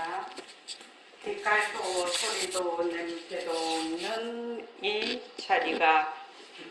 하겠습니다. 빛깔도 소리도 냄새도 없는 이 자리가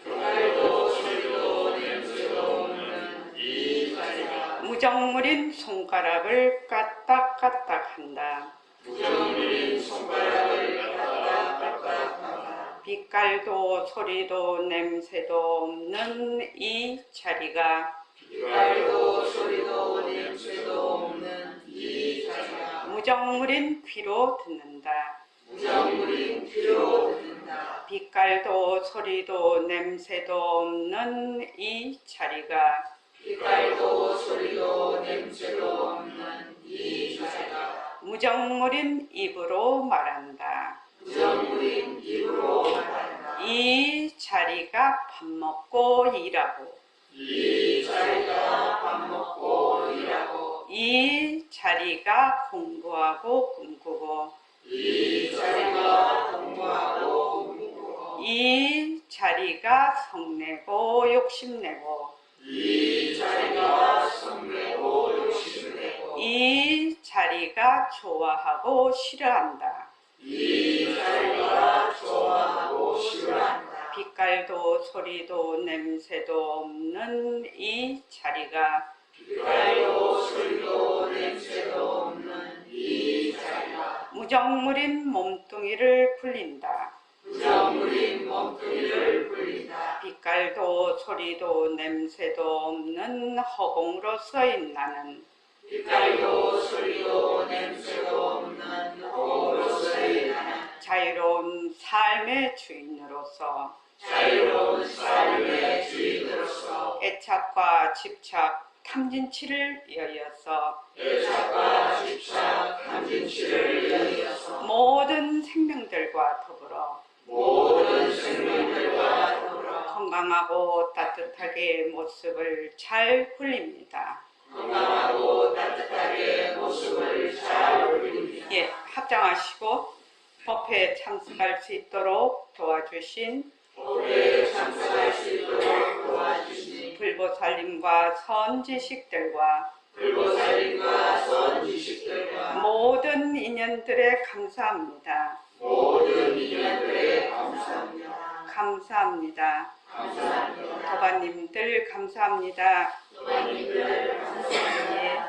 빛깔도 소리도 냄새도 없는 이 자리가 무정물인 손가락을 까딱까딱한다. 무정물인 손가락을 까딱까딱한다. 빛깔도 소리도 냄새도 없는 이 자리가 빛깔도 소리도 냄새도 없는 이 자리가 무정물인 귀로 듣는다. 무정물인 귀로 듣는다. 빛깔도 소리도 냄새도 없는 이 자리가 빛깔도 소리도 냄새도 없는 이 자리가 무정물인 입으로 말한다. 무정물인 입으로 말한다. 이 자리가 밥 먹고 일하고 이 자리가 밥 먹고 일하고 이 자리가 공부하고 꿈꾸고 이 자리가 공부하고 꿈꾸고 이 자리가 성내고 욕심내고 이 자리가 성내고 욕심내고 이 자리가 좋아하고 싫어한다. 이 자리가 좋아하고 싫어한다. 빛깔도 소리도 냄새도 없는 이 자리가 빛깔도 소리도 냄새도 없는 이 자리가 무정물인 몸뚱이를 굴린다. 무정물인 몸뚱이를 굴린다. 빛깔도 소리도 냄새도 없는 허공으로서 나는 빛깔도 소리도 냄새도 없는 허공으로서의 나는 자유로운 삶의 주인으로서 자유로운 삶의 주인으로서 애착과 집착, 탐진치를 이어서 애착과 집착, 탐진치를 이어서 모든 생명들과 더불어 모든 생명들과 더불어 건강하고 따뜻하게 모습을 잘 굴립니다. 건강하고 따뜻하게 모습을 잘 굴립니다. 예, 합장하시고 법회에 참석할 수 있도록 도와주신 법회에 참석할 수 있도록 도와주신 불보살님과 선지식들과 불보살님과 선지식들과 모든 인연들에 감사합니다. 모든 인연들에 감사합니다. 감사합니다. 감사합니다. 도반님들 감사합니다. 도반님들 감사합니다. 예,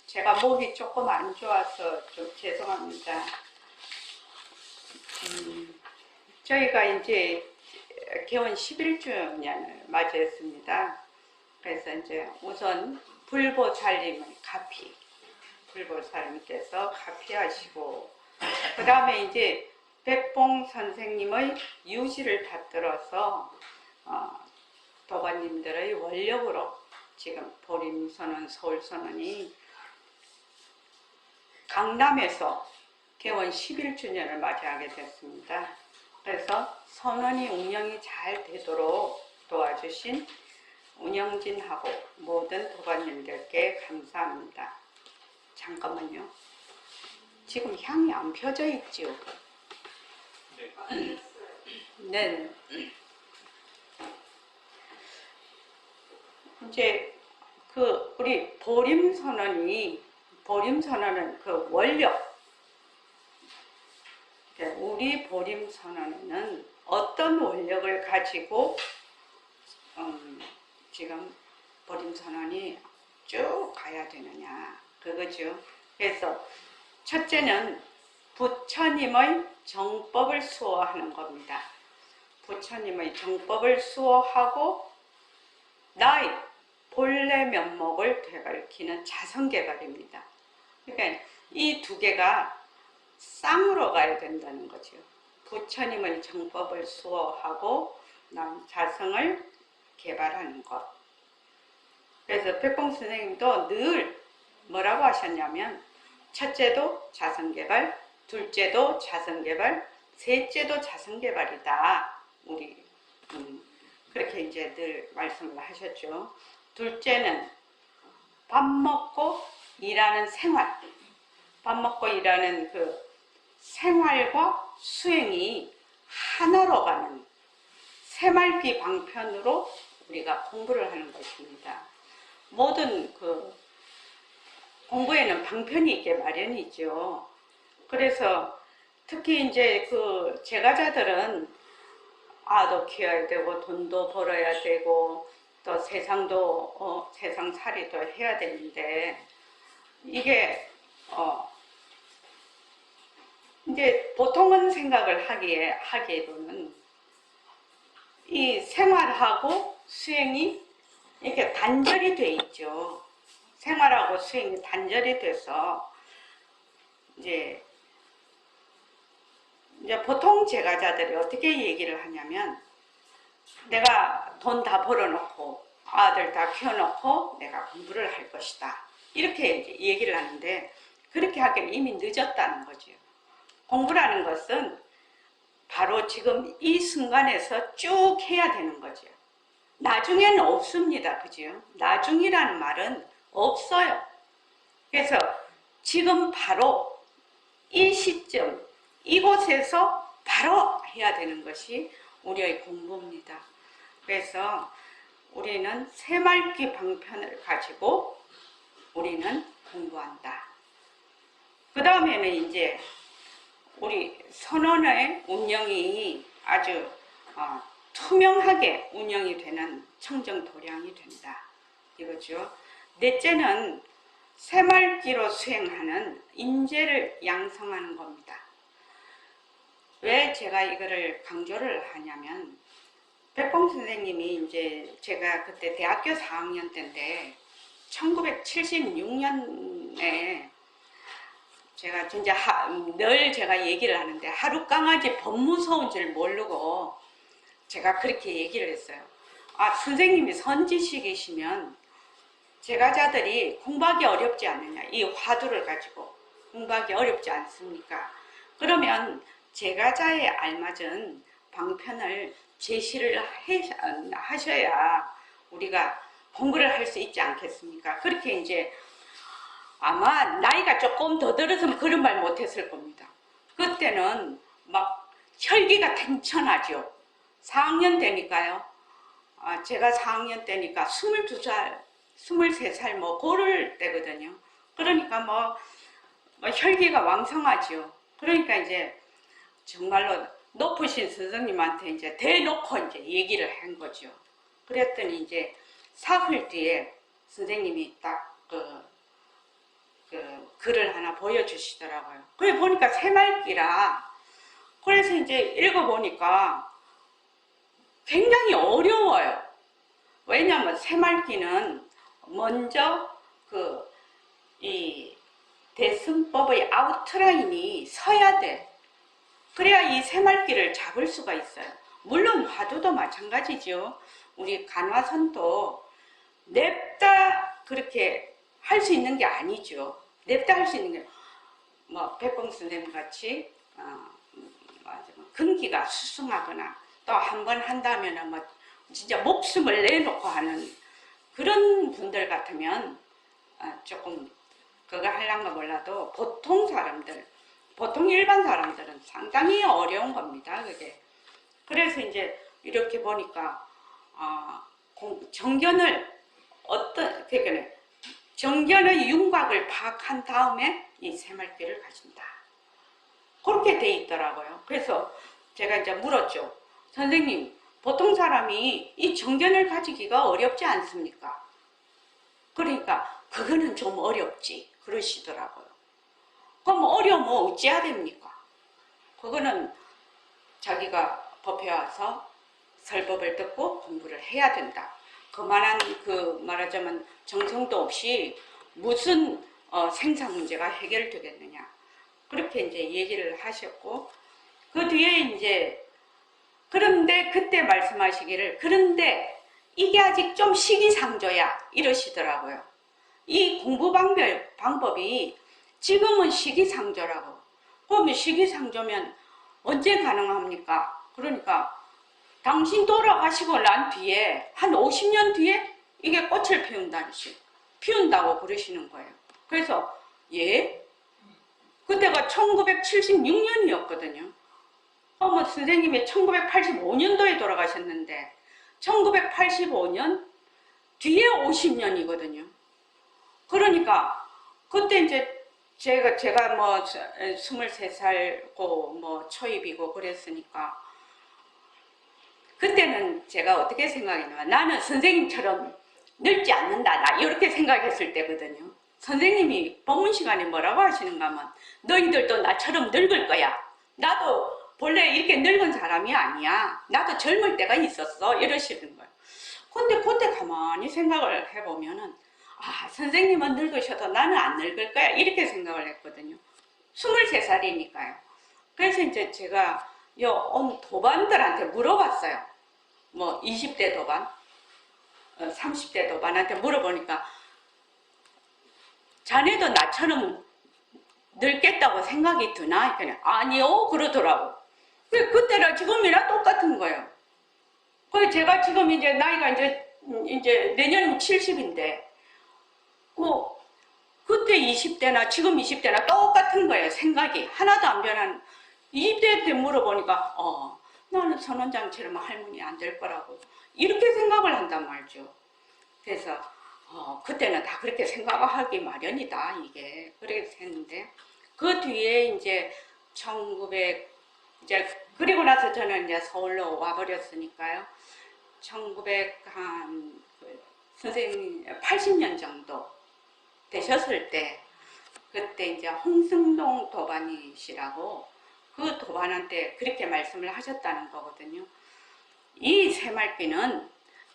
제가 목이 조금 안 좋아서 좀 죄송합니다. 저희가 이제 개원 11주년을 맞이했습니다. 그래서 이제 우선 불보살님의 가피, 불보살님께서 가피하시고, 그 다음에 이제 백봉 선생님의 유지를 받들어서 도반님들의 원력으로 지금 보림선언, 서울선언이 강남에서 개원 11주년을 맞이하게 됐습니다. 그래서 선언이 운영이 잘 되도록 도와주신 운영진하고 모든 도반님들께 감사합니다. 잠깐만요. 지금 향이 안 펴져 있지요? 네. 이제 우리 보림선언은 그 원력, 우리 보림선언에는 어떤 원력을 가지고 지금 보림선언이 쭉 가야 되느냐, 그거죠. 그래서 첫째는 부처님의 정법을 수호하는 겁니다. 부처님의 정법을 수호하고 나의 본래 면목을 되밝히는 자성개발입니다. 그러니까 이 두 개가 쌍으로 가야 된다는 거죠. 부처님의 정법을 수호하고 난 자성을 개발하는 것. 그래서 백봉 선생님도 늘 뭐라고 하셨냐면, 첫째도 자성개발, 둘째도 자성개발, 셋째도 자성개발이다. 우리 그렇게 이제 늘 말씀을 하셨죠. 둘째는 밥 먹고 일하는 생활, 밥 먹고 일하는 그 생활과 수행이 하나로 가는 새말피 방편으로 우리가 공부를 하는 것입니다. 모든 그 공부에는 방편이 있게 마련이죠. 그래서 특히 이제 그 제가자들은 아도 키워야 되고 돈도 벌어야 되고 또 세상도 세상 살이도 해야 되는데 이게 이제 보통은 생각을 하기에는 이 생활하고 수행이 이렇게 단절이 돼 있죠. 생활하고 수행이 단절이 돼서 이제 보통 제가자들이 어떻게 얘기를 하냐면 내가 돈 다 벌어놓고 아들 다 키워놓고 내가 공부를 할 것이다. 이렇게 이제 얘기를 하는데 그렇게 하기엔 이미 늦었다는 거죠. 공부라는 것은 바로 지금 이 순간에서 쭉 해야 되는 거죠. 나중에는 없습니다. 그죠? 나중이라는 말은 없어요. 그래서 지금 바로 이 시점, 이곳에서 바로 해야 되는 것이 우리의 공부입니다. 그래서 우리는 새말기 방편을 가지고 우리는 공부한다. 그 다음에는 이제 우리 선원의 운영이 아주 투명하게 운영이 되는 청정도량이 된다. 이거죠. 넷째는 새말기로 수행하는 인재를 양성하는 겁니다. 왜 제가 이거를 강조를 하냐면 백봉 선생님이 이제 제가 그때 대학교 4학년 때인데 1976년에 제가 진짜 늘 제가 얘기를 하는데 하루 강아지 법 무서운 줄 모르고 제가 그렇게 얘기를 했어요. 아, 선생님이 선지식이시면 제가자들이 공부하기 어렵지 않느냐. 이 화두를 가지고 공부하기 어렵지 않습니까? 그러면 제가자에 알맞은 방편을 제시를 하셔야 우리가 공부를 할 수 있지 않겠습니까? 그렇게 이제 아마 나이가 조금 더 들었으면 그런 말 못했을 겁니다. 그때는 막 혈기가 탱천하죠. 4학년 때니까요. 제가 4학년 때니까 22살, 23살 뭐 그럴 때거든요. 그러니까 뭐 혈기가 왕성하죠. 그러니까 이제 정말로 높으신 스승님한테 이제 대놓고 이제 얘기를 한 거죠. 그랬더니 이제 사흘 뒤에 선생님이 딱 글을 하나 보여주시더라고요. 그래 보니까 새말기라. 그래서 이제 읽어보니까 굉장히 어려워요. 왜냐하면 새말기는 먼저 이 대승법의 아웃라인이 서야 돼. 그래야 이 새말기를 잡을 수가 있어요. 물론 화두도 마찬가지죠. 우리 간화선도 냅다 그렇게 할 수 있는 게 아니죠. 냅다 할 수 있는 게 뭐 백봉 선생님 같이 근기가 수승하거나 또 한 번 한다면은 뭐 진짜 목숨을 내놓고 하는 그런 분들 같으면 조금 그거 하려는 거 몰라도 보통 사람들, 보통 일반 사람들은 상당히 어려운 겁니다. 그게. 그래서 이제 이렇게 보니까 정견을 그러니까 정견의 윤곽을 파악한 다음에 이 새말귀를 가진다. 그렇게 돼 있더라고요. 그래서 제가 이제 물었죠. 선생님, 보통 사람이 이 정견을 가지기가 어렵지 않습니까? 그러니까 그거는 좀 어렵지 그러시더라고요. 그럼 어려우면 어찌해야 됩니까? 그거는 자기가 법에 와서 설법을 듣고 공부를 해야 된다. 그만한 말하자면 정성도 없이 무슨 생산 문제가 해결되겠느냐. 그렇게 이제 얘기를 하셨고, 그 뒤에 이제 그런데 그때 말씀하시기를 그런데 이게 아직 좀 시기상조야 이러시더라고요. 이 공부 방법이 지금은 시기상조라고. 그러면 시기상조면 언제 가능합니까? 그러니까 당신 돌아가시고 난 뒤에 한 50년 뒤에 이게 꽃을 피운다고 그러시는 거예요. 그래서 예? 그때가 1976년이었거든요. 어머 선생님이 1985년도에 돌아가셨는데 1985년 뒤에 50년이거든요. 그러니까 그때 이제 제가 뭐 23살고 뭐 초입이고 그랬으니까 그때는 제가 어떻게 생각했냐면 나는 선생님처럼 늙지 않는다. 나 이렇게 생각했을 때거든요. 선생님이 법문 시간에 뭐라고 하시는가 하면 너희들도 나처럼 늙을 거야. 나도 본래 이렇게 늙은 사람이 아니야. 나도 젊을 때가 있었어. 이러시는 거예요. 근데 그때 가만히 생각을 해보면은 선생님은 늙으셔도 나는 안 늙을 거야. 이렇게 생각을 했거든요. 23살이니까요. 그래서 이제 제가 온 도반들한테 물어봤어요. 뭐 20대 도반, 30대 도반한테 물어보니까 자네도 나처럼 늙겠다고 생각이 드나? 그냥 아니요 그러더라고. 그때랑 지금이랑 똑같은 거예요. 그래서 제가 지금 이제 나이가 이제 내년이면 70인데 그때 20대나 지금 20대나 똑같은 거예요. 생각이 하나도 안 변한. 20대 때 물어보니까 나는 선원장처럼 할머니 안 될 거라고 이렇게 생각을 한단 말이죠. 그래서 그때는 다 그렇게 생각하기 마련이다 이게 그렇게 했는데 그 뒤에 이제 1900 이제 그리고 나서 저는 이제 서울로 와버렸으니까요. 1900한 선생님 80년 정도 되셨을 때 그때 이제 홍승동 도반이시라고 그 도반한테 그렇게 말씀을 하셨다는 거거든요. 이 새말귀는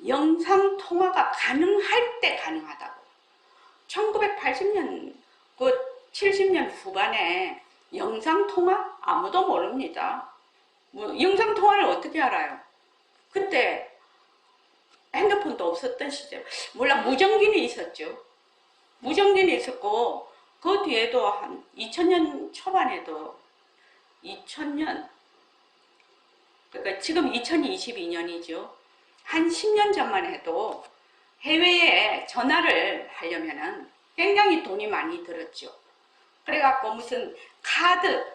영상 통화가 가능할 때 가능하다고. 1980년 그 70년 후반에 영상 통화 아무도 모릅니다. 뭐 영상 통화를 어떻게 알아요? 그때 핸드폰도 없었던 시절. 물론 무전기는 있었죠. 무전기는 있었고 그 뒤에도 한 2000년 초반에도 2000년 그러니까 지금 2022년이죠. 한 10년 전만 해도 해외에 전화를 하려면은 굉장히 돈이 많이 들었죠. 그래갖고 무슨 카드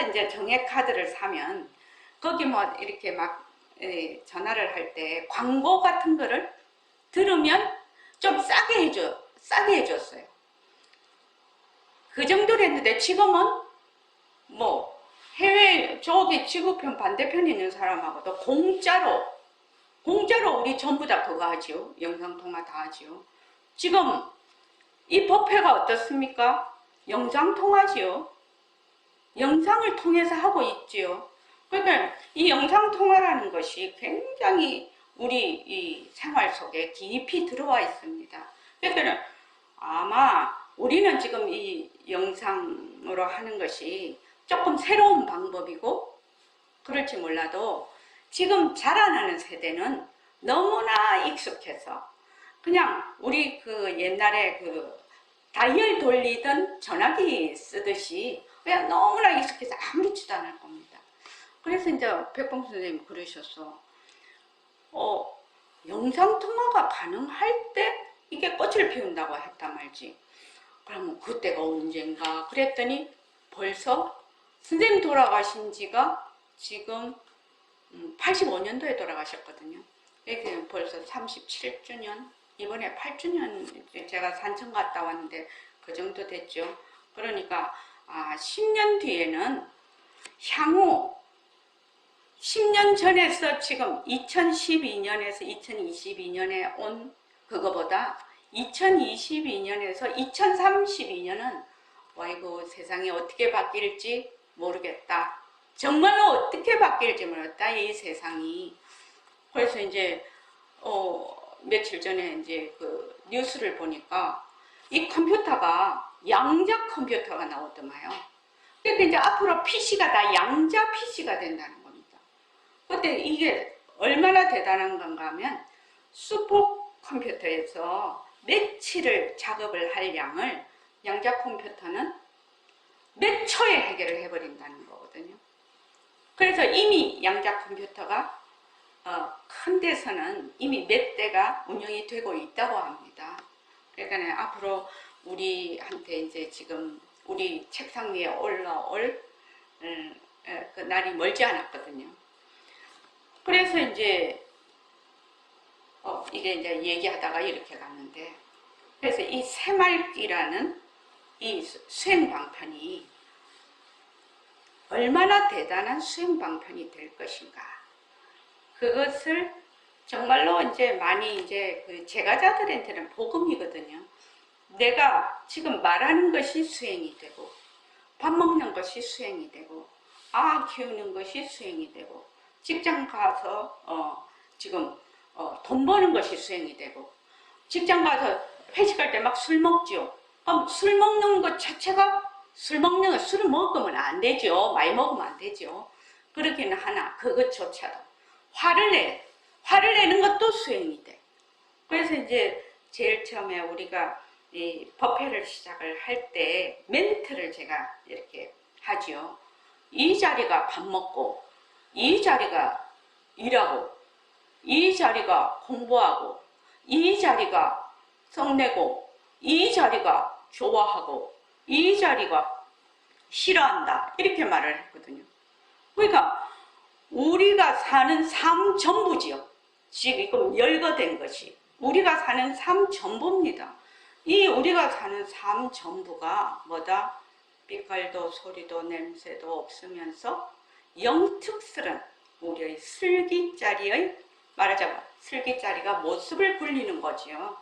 이제 정액 카드를 사면 거기 뭐 이렇게 막 전화를 할 때 광고 같은 거를 들으면 좀 싸게 해줬어요. 그 정도로 했는데 지금은 뭐 해외 저기 지구편 반대편에 있는 사람하고도 공짜로 우리 전부 다 그거 하지요. 영상통화 다 하지요. 지금 이 법회가 어떻습니까? 영상통화지요. 영상을 통해서 하고 있지요. 그러니까 이 영상통화라는 것이 굉장히 우리 이 생활 속에 깊이 들어와 있습니다. 그러니까 아마 우리는 지금 이 영상으로 하는 것이 조금 새로운 방법이고 그럴지 몰라도 지금 자라나는 세대는 너무나 익숙해서 그냥 우리 그 옛날에 그 다이얼 돌리던 전화기 쓰듯이 그냥 너무나 익숙해서 아무렇지도 않을 겁니다. 그래서 이제 백봉 선생님이 그러셨어. 영상통화가 가능할 때 이게 꽃을 피운다고 했단 말지. 그러면 그때가 언젠가 그랬더니 벌써 선생님 돌아가신 지가 지금 85년도에 돌아가셨거든요. 그래서 벌써 37주년, 이번에 8주년 제가 산청 갔다 왔는데 그 정도 됐죠. 그러니까 10년 뒤에는 향후 10년 전에서 지금 2012년에서 2022년에 온 그거보다 2022년에서 2032년은 와이고 세상이 어떻게 바뀔지 모르겠다. 정말로 어떻게 바뀔지 모르겠다. 이 세상이. 그래서 이제 며칠 전에 이제 그 뉴스를 보니까 이 컴퓨터가 양자 컴퓨터가 나오더만요. 그러니까 이제 앞으로 PC가 다 양자 PC가 된다는 겁니다. 근데 이게 얼마나 대단한 건가 하면 슈퍼컴퓨터에서 며칠을 작업을 할 양을 양자 컴퓨터는 몇 초에 해결을 해버린다는 거거든요. 그래서 이미 양자 컴퓨터가 큰 데서는 이미 몇 대가 운영이 되고 있다고 합니다. 그러니까 앞으로 우리한테 이제 지금 우리 책상 위에 올라올 그 날이 멀지 않았거든요. 그래서 이제 이게 이제 얘기하다가 이렇게 갔는데, 그래서 이 새말귀라는 이 수행 방편이 얼마나 대단한 수행 방편이 될 것인가. 그것을 정말로 이제 많이 이제 그 제가자들한테는 복음이거든요. 내가 지금 말하는 것이 수행이 되고, 밥 먹는 것이 수행이 되고, 키우는 것이 수행이 되고, 직장 가서 지금 돈 버는 것이 수행이 되고, 직장 가서 회식할 때 막 술 먹지요. 그럼 술 먹는 것 자체가 술을 먹으면 안 되죠. 많이 먹으면 안 되죠. 그러기는 하나 그것조차도 화를 내는 것도 수행이 돼. 그래서 이제 제일 처음에 우리가 이 법회를 시작을 할 때 멘트를 제가 이렇게 하지요. 이 자리가 밥 먹고, 이 자리가 일하고, 이 자리가 공부하고, 이 자리가 성내고, 이 자리가 좋아하고, 이 자리가 싫어한다. 이렇게 말을 했거든요. 그러니까 우리가 사는 삶 전부지요. 지금 열거된 것이 우리가 사는 삶 전부입니다. 이 우리가 사는 삶 전부가 뭐다? 빛깔도 소리도 냄새도 없으면서 영특스런 우리의 슬기짜리의, 말하자면 슬기짜리가 모습을 굴리는 거지요.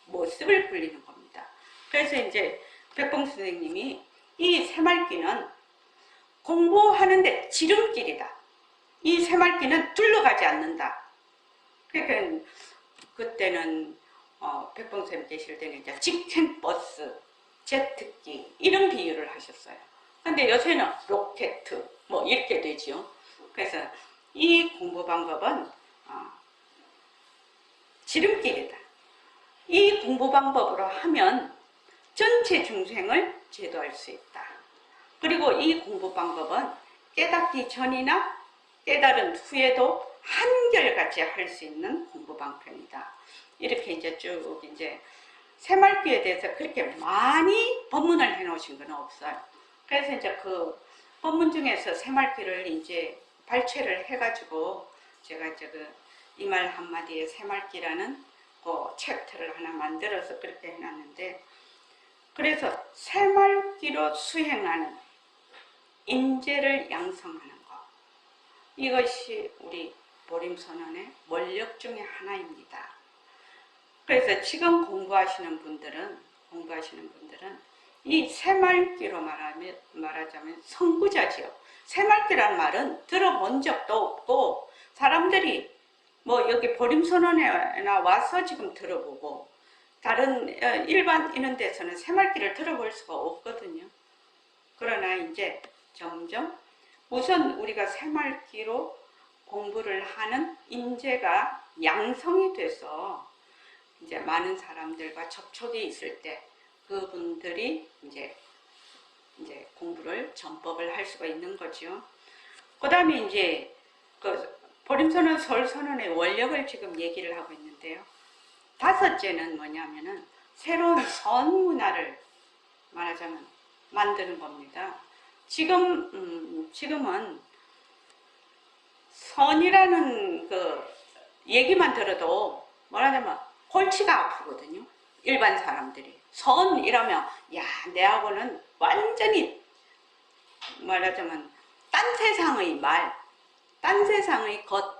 모습을 굴리는 겁니다. 그래서 이제 백봉 선생님이 이 새말귀는 공부하는데 지름길이다. 이 새말귀는 둘러가지 않는다. 그러니까 그때는 백봉 선생님 계실 때는 이제 직행버스, 제트기 이런 비유를 하셨어요. 근데 요새는 로켓 뭐 이렇게 되지요. 그래서 이 공부 방법은 지름길이다. 이 공부 방법으로 하면 전체 중생을 제도할 수 있다. 그리고 이 공부 방법은 깨닫기 전이나 깨달은 후에도 한결같이 할 수 있는 공부 방편이다. 이렇게 이제 쭉 이제 새말귀에 대해서 그렇게 많이 법문을 해 놓으신 건 없어요. 그래서 이제 그 법문 중에서 새말귀를 이제 발췌를 해가지고 제가 이제 이 말 한마디에 새말귀라는 그 챕터를 하나 만들어서 그렇게 해놨는데, 그래서 새말귀로 수행하는 인재를 양성하는 것, 이것이 우리 보림선언의 원력 중에 하나입니다. 그래서 지금 공부하시는 분들은 이 새말귀로 말하자면 선구자지요. 새말귀란 말은 들어본 적도 없고, 사람들이 뭐 여기 보림선언에나 와서 지금 들어보고, 다른 일반 이런 데서는 새말귀를 들어볼 수가 없거든요. 그러나 이제 점점 우선 우리가 새말귀로 공부를 하는 인재가 양성이 돼서 이제 많은 사람들과 접촉이 있을 때 그분들이 이제 공부를 전법을 할 수가 있는 거죠. 그 다음에 이제 그 보림선언 설선언의 원력을 지금 얘기를 하고 있는데요. 다섯째는 뭐냐면은 새로운 선문화를 말하자면 만드는 겁니다. 지금은 선이라는 그 얘기만 들어도 말하자면 골치가 아프거든요. 일반 사람들이 선이라면 내하고는 완전히 말하자면 딴 세상의 말, 딴 세상의 것.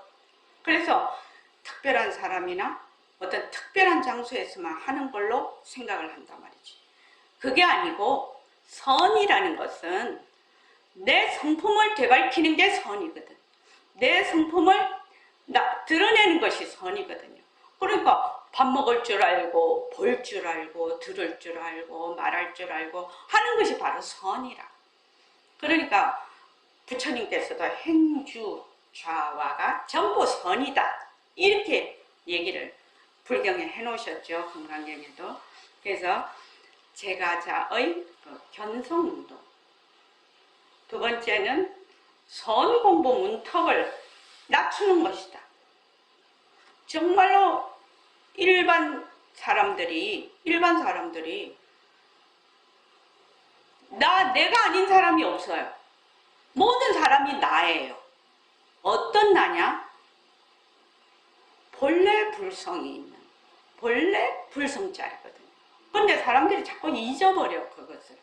그래서 특별한 사람이나 어떤 특별한 장소에서만 하는 걸로 생각을 한단 말이지. 그게 아니고 선이라는 것은 내 성품을 되밝히는 게 선이거든. 내 성품을 드러내는 것이 선이거든요. 그러니까 밥 먹을 줄 알고, 볼 줄 알고, 들을 줄 알고, 말할 줄 알고 하는 것이 바로 선이라. 그러니까 부처님께서도 행주 좌와가 전부 선이다, 이렇게 얘기를 불경에 해놓으셨죠. 금강경에도. 그래서 제가자의 견성운동, 두 번째는 선공부 문턱을 낮추는 것이다. 정말로 일반 사람들이 내가 아닌 사람이 없어요. 모든 사람이 나예요. 어떤 나냐? 본래 불성이 있는, 본래 불성자리거든요. 근데 사람들이 자꾸 잊어버려, 그것을.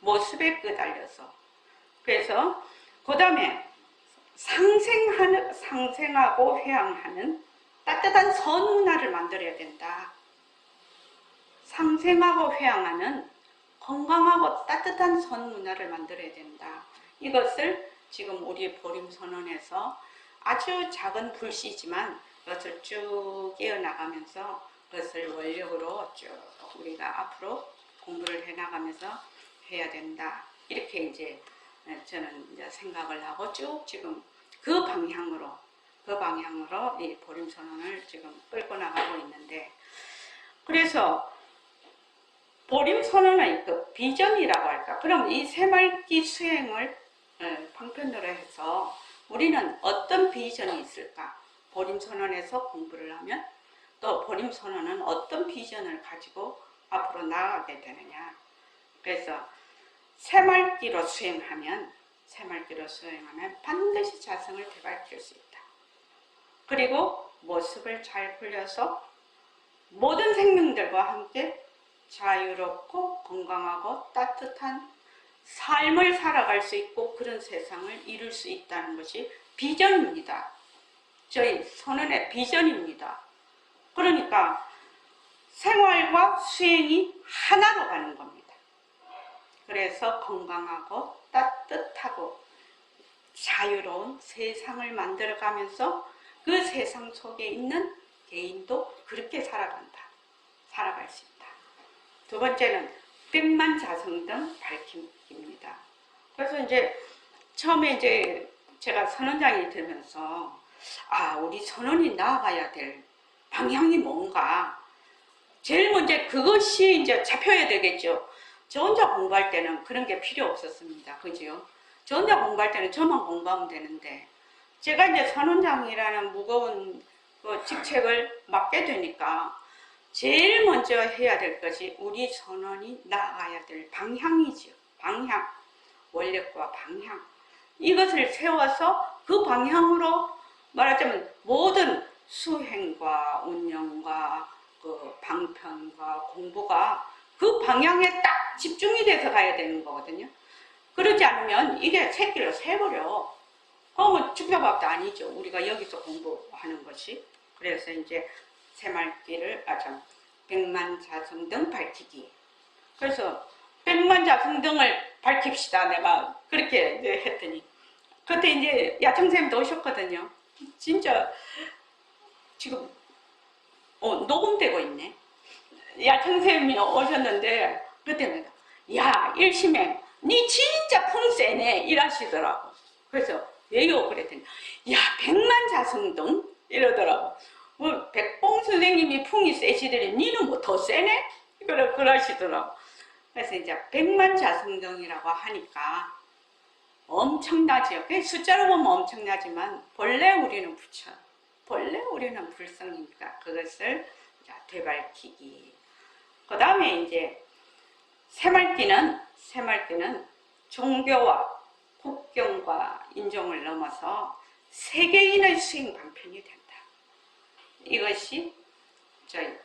모습에 끄달려서. 그래서, 그 다음에 상생하고 회항하는 따뜻한 선 문화를 만들어야 된다. 상생하고 회항하는 건강하고 따뜻한 선 문화를 만들어야 된다. 이것을 지금 우리 보림선언에서 아주 작은 불씨지만 그것을 쭉 이어나가면서 그것을 원력으로 쭉 우리가 앞으로 공부를 해나가면서 해야 된다. 이렇게 이제 저는 이제 생각을 하고 쭉 지금 그 방향으로 이 보림선언을 지금 끌고 나가고 있는데, 그래서 보림선언의 그 비전이라고 할까? 그럼 이 새말기 수행을 방편으로 해서 우리는 어떤 비전이 있을까? 보림선언에서 공부를 하면 또 보림선언은 어떤 비전을 가지고 앞으로 나아가게 되느냐? 그래서 새말기로 수행하면 반드시 자성을 되찾을 수 있다. 그리고 모습을 잘 풀려서 모든 생명들과 함께 자유롭고 건강하고 따뜻한 삶을 살아갈 수 있고 그런 세상을 이룰 수 있다는 것이 비전입니다. 저희 선언의 비전입니다. 그러니까 생활과 수행이 하나로 가는 겁니다. 그래서 건강하고 따뜻하고 자유로운 세상을 만들어가면서 그 세상 속에 있는 개인도 그렇게 살아갈 수 있다. 두 번째는 백만자성등 밝힘입니다. 그래서 이제 처음에 이제 제가 선언장이 되면서 우리 선언이 나아가야 될 방향이 뭔가, 제일 먼저 그것이 이제 잡혀야 되겠죠. 저 혼자 공부할 때는 그런 게 필요 없었습니다. 그죠? 저 혼자 공부할 때는 저만 공부하면 되는데, 제가 이제 선언장이라는 무거운 그 직책을 맡게 되니까 제일 먼저 해야 될 것이 우리 선언이 나아가야 될 방향이죠. 방향, 원력과 방향. 이것을 세워서 그 방향으로 말하자면 모든 수행과 운영과 그 방편과 공부가 그 방향에 딱 집중이 돼서 가야 되는 거거든요. 그러지 않으면 이게 새길로 새버려. 그러면 축적밥도 아니죠. 우리가 여기서 공부하는 것이. 그래서 이제 새말기를 백만자성등 밝히기. 그래서 백만자성등을 밝힙시다. 내가 그렇게 이제 했더니 그때 이제 야청쌤도 오셨거든요. 진짜 지금 녹음되고 있네. 야청쌤이 오셨는데 그때 내가 일심행 니 진짜 풍세네 이러시더라고. 그래서 왜요? 그랬더니 백만자성등 이러더라고. 뭐 백봉 선생님이 풍이 세시더니 니는 뭐 더 세네? 그러시더라고. 그래서 이제 백만자성등이라고 하니까 엄청나죠. 숫자로 보면 엄청나지만 본래 우리는 부처, 본래 우리는 불성이니까 그것을 되밝히기. 그 다음에 이제 새말기는 종교와 국경과 인종을 넘어서 세계인의 수행 방편이 된다. 이것이 저희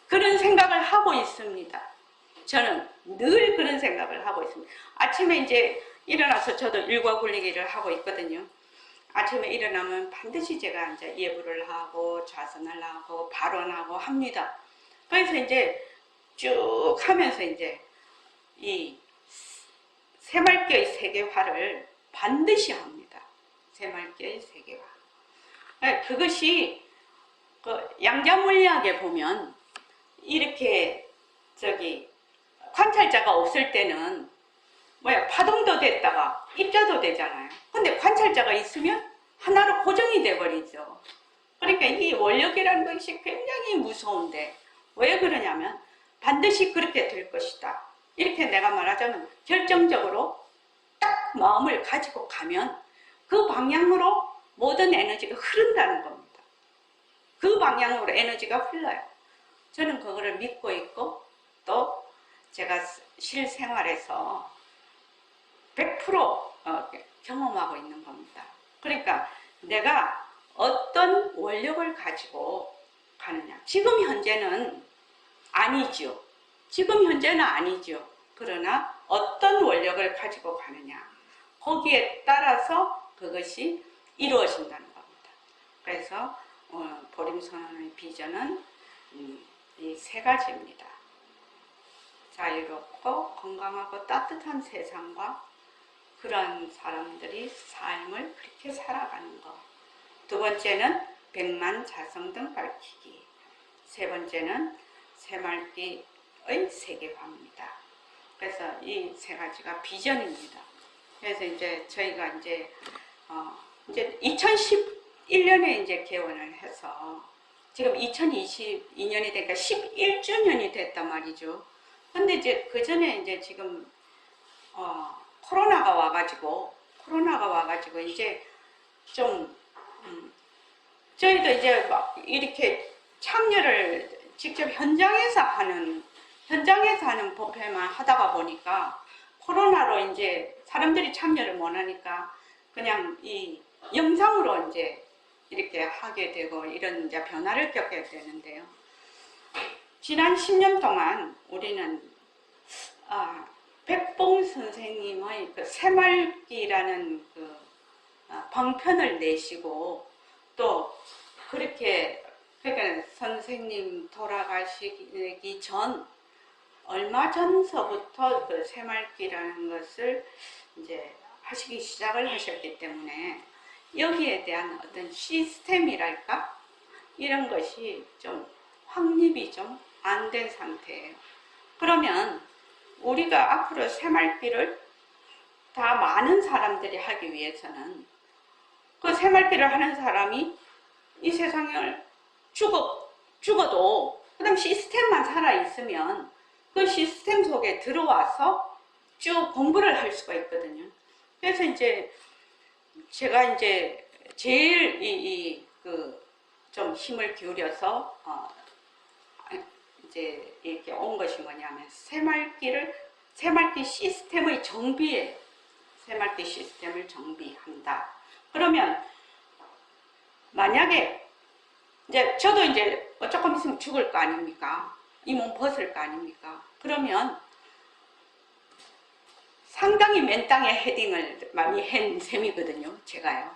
그런 생각을 하고 있습니다. 저는 늘 그런 생각을 하고 있습니다. 아침에 이제 일어나서 저도 일과 굴리기를 하고 있거든요. 아침에 일어나면 반드시 제가 이제 예불을 하고 좌선을 하고 발언하고 합니다. 그래서 이제 쭉 하면서 이제 이 새말기의 세계화를 반드시 합니다. 새말기의 세계화. 그것이 그 양자물리학에 보면 이렇게 관찰자가 없을 때는 파동도 됐다가 입자도 되잖아요. 근데 관찰자가 있으면 하나로 고정이 돼버리죠. 그러니까 이 원력이라는 것이 굉장히 무서운데 왜 그러냐면 반드시 그렇게 될 것이다. 이렇게 내가 말하자면 결정적으로 딱 마음을 가지고 가면 그 방향으로 모든 에너지가 흐른다는 겁니다. 그 방향으로 에너지가 흘러요. 저는 그거를 믿고 있고 또 제가 실생활에서 100% 경험하고 있는 겁니다. 그러니까 내가 어떤 원력을 가지고 가느냐. 지금 현재는 아니죠. 지금 현재는 아니죠. 그러나 어떤 원력을 가지고 가느냐, 거기에 따라서 그것이 이루어진다는 겁니다. 그래서 보림선언의 비전은 이 세 가지입니다. 자유롭고 건강하고 따뜻한 세상과 그런 사람들이 삶을 그렇게 살아가는 것. 두 번째는 백만자성등 밝히기. 세 번째는 새말기의 세계화입니다. 그래서 이 세 가지가 비전입니다. 그래서 이제 저희가 이제 2011년에 이제 개원을 해서 지금 2022년이 되니까 11주년이 됐단 말이죠. 근데 이제 그 전에 이제 지금 코로나가 와가지고 이제 좀 저희도 이제 막 이렇게 참여를 직접 현장에서 하는 법회만 하다가 보니까 코로나로 이제 사람들이 참여를 못 하니까 그냥 이 영상으로 이제 이렇게 하게 되고 이런 이제 변화를 겪게 되는데요. 지난 10년 동안 우리는 백봉 선생님의 그 새말기라는 그 방편을 내시고 또 그렇게 그러니까 선생님 돌아가시기 전 얼마 전서부터 그 새말기라는 것을 이제 하시기 시작을 하셨기 때문에 여기에 대한 어떤 시스템이랄까 이런 것이 좀 확립이 좀 안 된 상태예요. 그러면 우리가 앞으로 새말기를 다 많은 사람들이 하기 위해서는 그 새말기를 하는 사람이 이 세상을 죽어도 그다음 시스템만 살아있으면 그 시스템 속에 들어와서 쭉 공부를 할 수가 있거든요. 그래서 이제 제가 이제 제일 좀 힘을 기울여서 이제 이렇게 온 것이 뭐냐면 새말기 시스템의 정비에 새말기 시스템을 정비한다. 그러면 만약에 이제 저도 이제 조금 있으면 죽을 거 아닙니까? 이 몸 벗을 거 아닙니까? 그러면 상당히 맨 땅에 헤딩을 많이 한 셈이거든요, 제가요.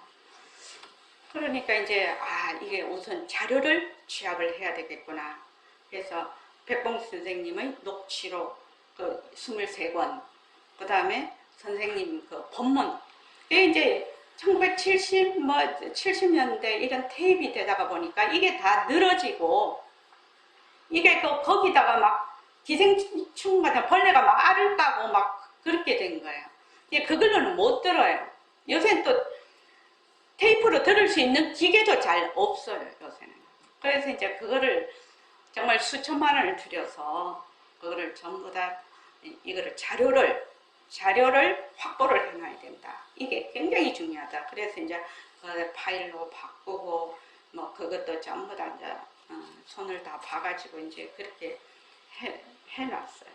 그러니까 이제 이게 우선 자료를 취합을 해야 되겠구나. 그래서 백봉 선생님의 녹취록 그 23권, 그 다음에 선생님 그 본문, 이게 이제 70년대 이런 테이프이 되다가 보니까 이게 다 늘어지고 이게 거기다가 막 기생충 같은 벌레가 막 알을 까고 막 그렇게 된 거예요. 이제 그걸로는 못 들어요. 요새는 또 테이프로 들을 수 있는 기계도 잘 없어요, 요새는. 그래서 이제 그거를 정말 수천만 원을 들여서 그거를 전부 다 이거를 자료를 확보를 해놔야 된다. 이게 굉장히 중요하다. 그래서 이제 그 파일로 바꾸고 뭐 그것도 전부 다 이제 손을 다 봐가지고 이제 그렇게 해놨어요.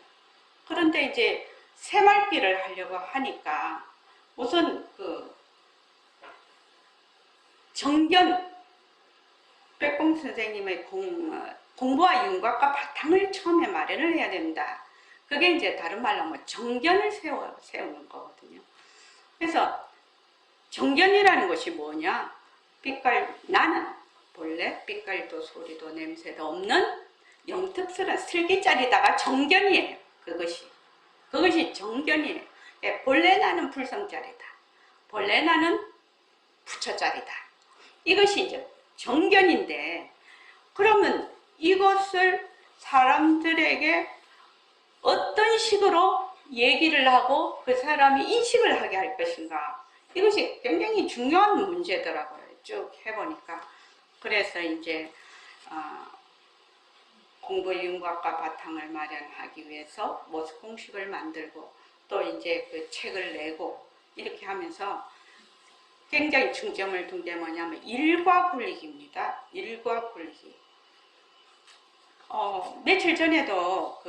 그런데 이제 새말기를 하려고 하니까 우선 그 정견 백봉 선생님의 공부와 윤곽과 바탕을 처음에 마련을 해야 된다. 그게 이제 다른 말로 뭐 정견을 세우는 거거든요. 그래서 정견이라는 것이 뭐냐? 나는 본래 빛깔도 소리도 냄새도 없는 영특스러운 슬기짜리다가 정견이에요. 그것이 정견이에요. 본래 나는 불성짜리다. 본래 나는 부처짜리다. 이것이 이제 정견인데, 그러면 이것을 사람들에게 어떤 식으로 얘기를 하고 그 사람이 인식을 하게 할 것인가, 이것이 굉장히 중요한 문제더라고요. 쭉 해보니까. 그래서 이제 공부의 윤곽과 바탕을 마련하기 위해서 모습 공식을 만들고 또 이제 그 책을 내고 이렇게 하면서 굉장히 중점을 둔 게 뭐냐면 일과 굴리기입니다. 일과 굴리기. 며칠 전에도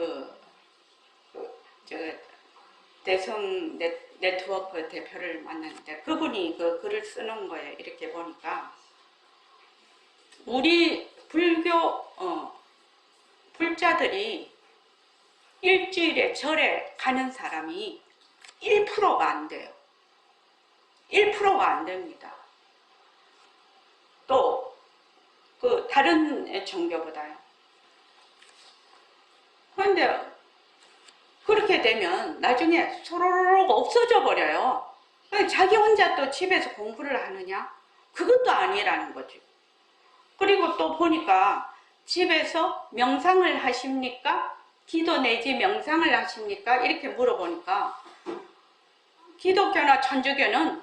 대성 네트워크 대표를 만났는데 그분이 그 글을 쓰는 거예요. 이렇게 보니까 우리 불교 불자들이 일주일에 절에 가는 사람이 1%가 안 돼요. 1%가 안 됩니다. 또 그 다른 종교보다요. 그런데 그렇게 되면 나중에 소로록 없어져 버려요. 자기 혼자 또 집에서 공부를 하느냐? 그것도 아니라는 거죠. 그리고 또 보니까 집에서 명상을 하십니까? 기도 내지 명상을 하십니까? 이렇게 물어보니까 기독교나 천주교는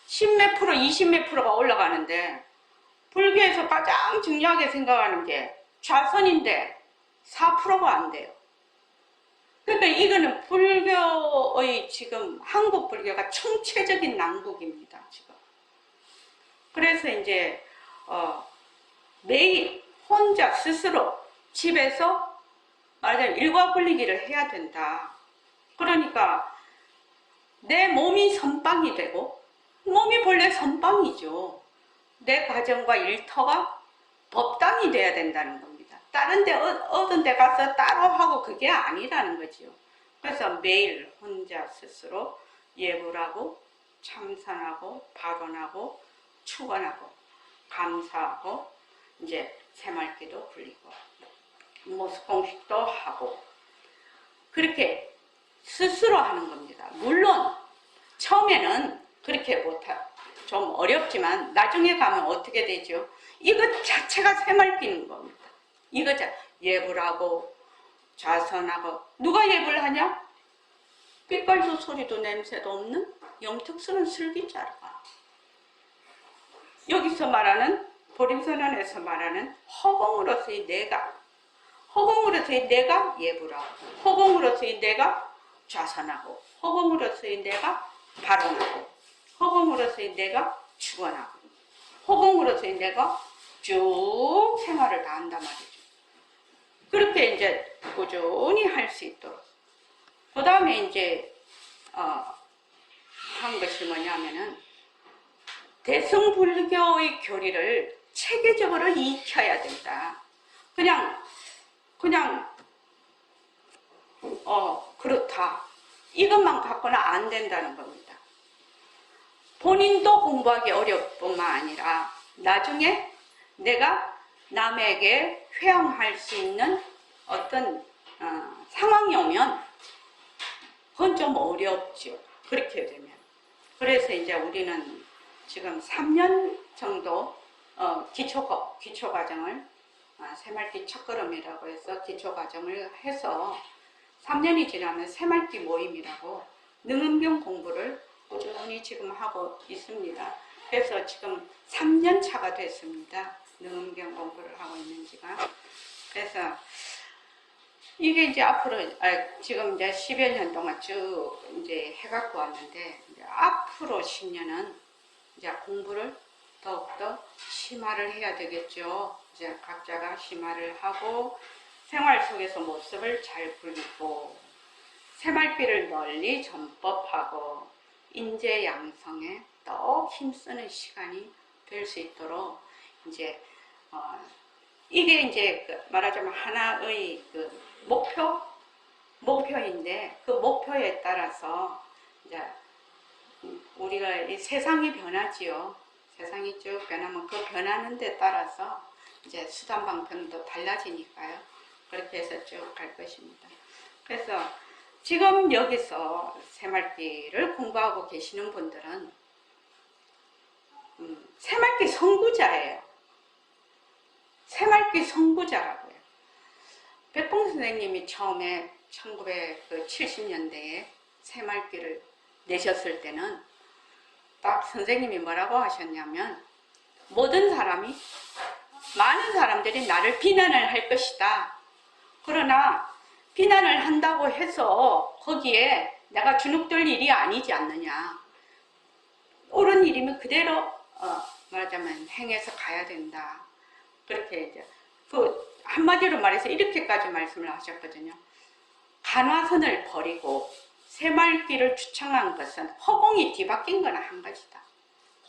10몇 프로, 20몇 프로가 올라가는데 불교에서 가장 중요하게 생각하는 게 좌선인데 4%가 안 돼요. 그러니까 이거는 불교의 지금 한국 불교가 총체적인 난국입니다. 지금. 그래서 이제 매일 혼자 스스로 집에서 말하자면 일과불리기를 해야 된다. 그러니까 내 몸이 선방이 되고 몸이 본래 선방이죠. 내 가정과 일터가 법당이 돼야 된다는 겁니다. 다른 데 어떤 데 가서 따로 하고 그게 아니라는 거지요. 그래서 매일 혼자 스스로 예불하고 참선하고 발언하고 축원하고 감사하고 이제 새말기도 불리고 모습공식도 하고 그렇게 스스로 하는 겁니다. 물론 처음에는 그렇게 못하 좀 어렵지만 나중에 가면 어떻게 되죠? 이것 자체가 새말기는 겁니다. 이거 예불하고 좌선하고 누가 예불 하냐? 빛깔도 소리도 냄새도 없는 영특스러운 슬기자루가 여기서 말하는 보림선언에서 말하는 허공으로서의 내가 허공으로서의 내가 예불하고 허공으로서의 내가 좌선하고 허공으로서의 내가 발언하고 허공으로서의 내가 축원하고 허공으로서의 내가 쭉 생활을 다 한단 말이죠. 그렇게 이제 꾸준히 할 수 있도록 그 다음에 이제 한 것이 뭐냐면은 대승불교의 교리를 체계적으로 익혀야 된다. 그냥 그렇다 이것만 갖고는 안 된다는 겁니다. 본인도 공부하기 어려울 뿐만 아니라 나중에 내가 남에게 회양할 수 있는 어떤 상황이 오면 그건 좀 어렵죠. 그렇게 되면. 그래서 이제 우리는 지금 3년 정도 기초과정을 새말기 첫걸음이라고 해서 기초과정을 해서 3년이 지나면 새말기 모임이라고 능은병 공부를 꾸준히 지금 하고 있습니다. 그래서 지금 3년 차가 됐습니다. 능은병 공부를 하고 있는 지가. 그래서 이게 이제 앞으로 지금 이제 10여 년 동안 쭉 이제 해갖고 왔는데 이제 앞으로 10년은 이제 공부를 더욱더 심화를 해야 되겠죠. 이제 각자가 심화를 하고 생활 속에서 모습을 잘 불리고 새말기를 널리 전법하고 인재 양성에 더 힘쓰는 시간이 될 수 있도록 이제 이게 이제 말하자면 하나의 그 목표인데 그 목표에 따라서 이제 우리가 이 세상이 변하지요. 세상이 쭉 변하면 그 변하는 데 따라서 이제 수단 방편도 달라지니까요. 그렇게 해서 쭉 갈 것입니다. 그래서 지금 여기서 새말기를 공부하고 계시는 분들은 새말기 선구자예요. 새말기 선구자라고요. 백봉 선생님이 처음에 1970년대에 새말기를 내셨을 때는 딱 선생님이 뭐라고 하셨냐면 모든 사람이 많은 사람들이 나를 비난을 할 것이다. 그러나 비난을 한다고 해서 거기에 내가 주눅들 일이 아니지 않느냐. 옳은 일이면 그대로 말하자면 행해서 가야 된다. 그렇게 이제 그 한마디로 말해서 이렇게까지 말씀을 하셨거든요. 간화선을 버리고 새말기를 주창한 것은 허공이 뒤바뀐 건 한 가지다.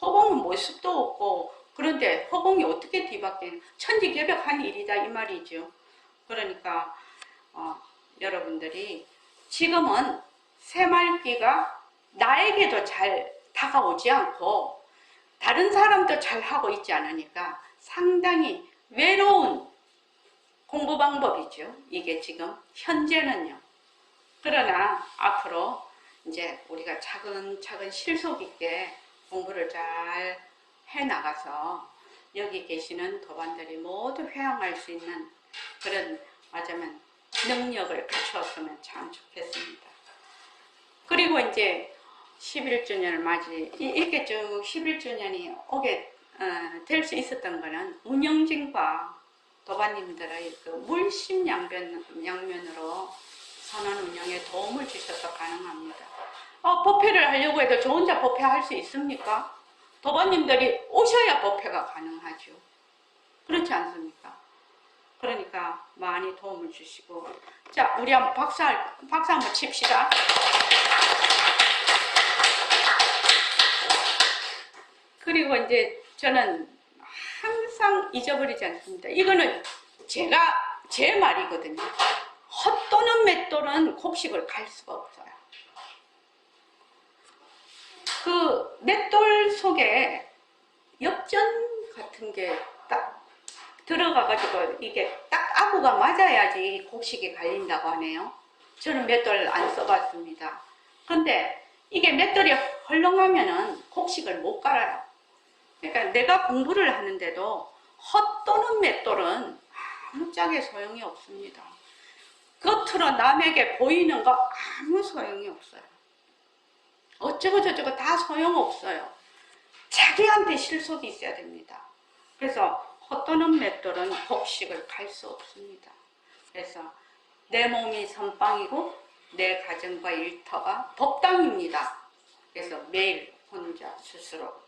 허공은 모습도 없고 그런데 허공이 어떻게 뒤바뀐 천지개벽한 일이다 이 말이죠. 그러니까 여러분들이 지금은 새말귀가 나에게도 잘 다가오지 않고 다른 사람도 잘 하고 있지 않으니까 상당히 외로운 공부 방법이죠. 이게 지금 현재는요. 그러나 앞으로 이제 우리가 차근차근 실속 있게 공부를 잘 해나가서 여기 계시는 도반들이 모두 회항할 수 있는 그런 말하자면 능력을 갖추었으면 참 좋겠습니다. 그리고 이제 11주년을 맞이 이렇게 쭉 11주년이 오게 될 수 있었던 거는 운영진과 도반님들의 그 물심양면으로 선언 운영에 도움을 주셔서 가능합니다. 법회를 하려고 해도 저 혼자 법회할 수 있습니까? 도반님들이 오셔야 법회가 가능하죠. 그렇지 않습니까? 그러니까 많이 도움을 주시고, 자, 우리 한번 박수 한번 칩시다. 그리고 이제 저는 항상 잊어버리지 않습니다. 이거는 제 말이거든요. 헛도는 맷돌은 곡식을 갈 수가 없어요. 그 맷돌 속에 엽전 같은 게 딱 들어가가지고 이게 딱 아구가 맞아야지 곡식이 갈린다고 하네요. 저는 맷돌 안 써봤습니다. 근데 이게 맷돌이 헐렁하면은 곡식을 못 갈아요. 그러니까 내가 공부를 하는데도 헛도는 맷돌은 아무짝에 소용이 없습니다. 겉으로 남에게 보이는 거 아무 소용이 없어요. 어쩌고 저쩌고 다 소용없어요. 자기한테 실속이 있어야 됩니다. 그래서 헛도는 맷돌은 곡식을 갈 수 없습니다. 그래서 내 몸이 선방이고 내 가정과 일터가 법당입니다. 그래서 매일 혼자 스스로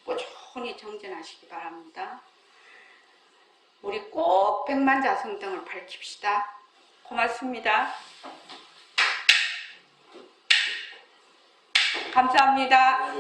꾸준히 정진하시기 바랍니다. 우리 꼭 백만자성등을 밝힙시다. 고맙습니다. 감사합니다.